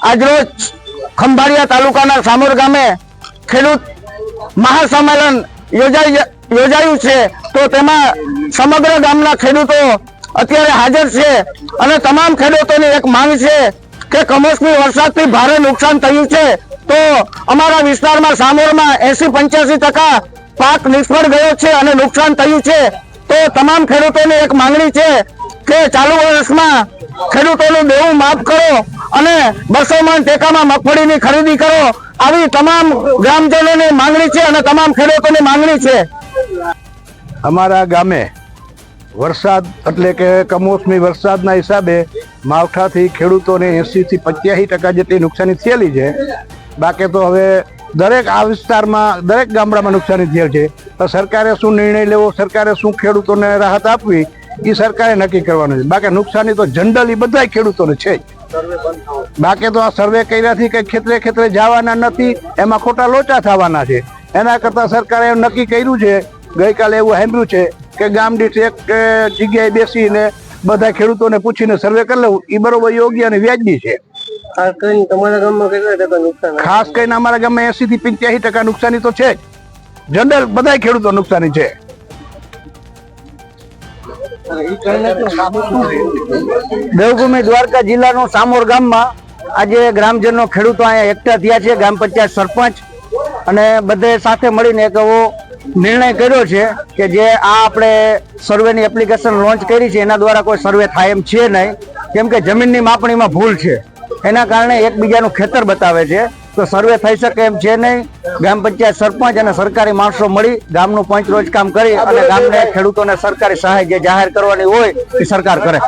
આજરોજ ખંભાળિયા તાલુકાના સામોર ગામે ખેડૂત મહાસંમેલન યોજાયું છે, તો તેમાં સમગ્ર ગામના ખેડૂતો અત્યારે હાજર છે અને તમામ ખેડૂતોની એક માંગ છે કે કમોસમી વરસાદથી ભારે નુકસાન થયું છે, તો અમારા વિસ્તારમાં સામોરમાં 80-85% પાક નિષ્ફળ ગયો છે અને નુકસાન થયું છે। તો તમામ ખેડૂતોની એક માંગણી છે કે ચાલુ વર્ષમાં ખેડૂતોનું દેવું માફ કરો અને 200 મણ ટેકામાં મગફળીની ખરીદી કરો, આવી તમામ ગ્રામજનોની માંગણી છે અને તમામ ખેડૂતોની માંગણી છે। અમારા ગામે વરસાદ એટલે કે કમોસમી વરસાદના હિસાબે માવઠાથી ખેડૂતોને 80-85% જેટલી નુકસાની થયેલી છે। બાકી તો હવે દરેક આ વિસ્તારમાં દરેક ગામડામાં નુકસાની થયેલ છે, તો સરકારે શું નિર્ણય લેવો, સરકારે શું ખેડૂતોને રાહત આપવી એ સરકારે નક્કી કરવાનું છે। બાકી નુકસાની તો જનરલી બધા ખેડૂતોને છે જ। બાકી તો આ સર્વે કર્યાથી કઈ ખેતરે જવાના નથી, એમાં ખોટા લોચા થવાના છે। એના કરતા સરકારે નક્કી કર્યું છે, ગઈકાલે એવું સાંભળ્યું છે કે ગામ દીઠ એક જગ્યાએ બેસીને બધા ખેડૂતોને પૂછીને સર્વે કરી લેવું એ બરોબર યોગ્ય અને વ્યાજબી છે। ખાસ કરીને તમારા ગામમાં કેટલા ટકા નુકસાન? ખાસ કરીને અમારા ગામમાં 80-85% નુકસાની તો છે જ, જનરલ બધા ખેડૂતો નુકસાની છે। દેવભૂમિ દ્વારકા જિલ્લાનું સામોર ગામમાં આજે ગ્રામજનો ખેડૂતો અહીંયા એકઠા થયા છે, ગ્રામ પંચાયત સરપંચ અને બધે સાથે મળીને એક એવો નિર્ણય કર્યો છે કે જે આ આપણે સર્વેની એપ્લિકેશન લોન્ચ કરી છે એના દ્વારા કોઈ સર્વે થાય એમ છે નહીં, કેમ કે જમીનની માપણીમાં ભૂલ છે, એના કારણે એકબીજાનું ખેતર બતાવે છે, તો સર્વે થઈ શકે એમ છે નહીં। ગ્રામ પંચાયત સરપંચ અને સરકારી માણસો મળી ગામનું પંચ રોજ કામ કરી અને ગામને ખેડૂતોને સરકારી સહાય જે જાહેર કરવાની હોય એ સરકાર કરે।